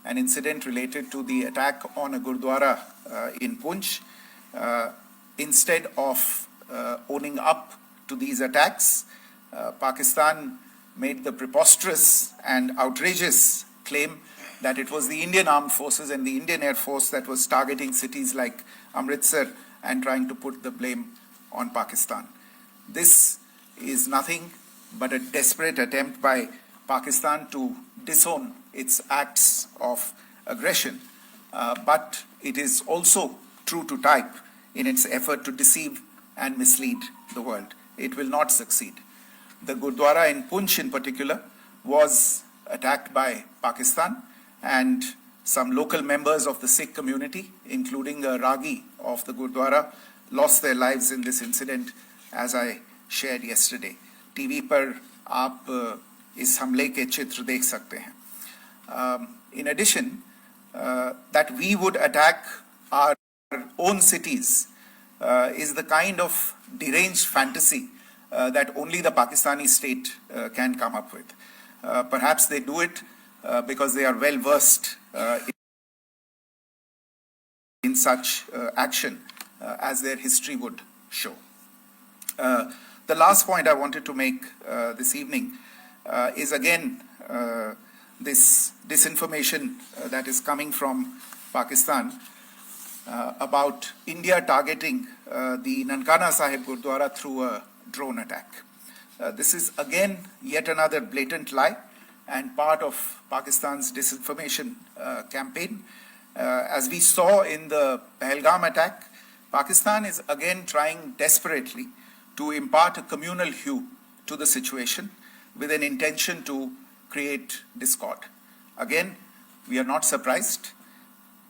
an incident related to the attack on a Gurdwara in Poonch. Instead of owning up to these attacks, Pakistan made the preposterous and outrageous claim that it was the Indian Armed Forces and the Indian Air Force that was targeting cities like Amritsar and trying to put the blame on Pakistan. This is nothing but a desperate attempt by Pakistan to disown its acts of aggression, but it is also true to type in its effort to deceive and mislead the world. It will not succeed. The Gurdwara in Poonch in particular was attacked by Pakistan, and some local members of the Sikh community, including a Ragi of the Gurdwara, lost their lives in this incident, as I shared yesterday. TV पर आप इस हमले के चित्र देख सकते हैं. In addition, that we would attack our own cities is the kind of deranged fantasy that only the Pakistani state can come up with. Perhaps they do it because they are well versed in such action, as their history would show. The last point I wanted to make this evening is again this disinformation that is coming from Pakistan about India targeting the Nankana Sahib Gurdwara through a drone attack. This is again yet another blatant lie and part of Pakistan's disinformation campaign. As we saw in the Pahalgam attack, Pakistan is again trying desperately to impart a communal hue to the situation with an intention to create discord. Again, we are not surprised.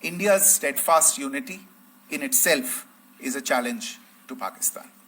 India's steadfast unity in itself is a challenge to Pakistan.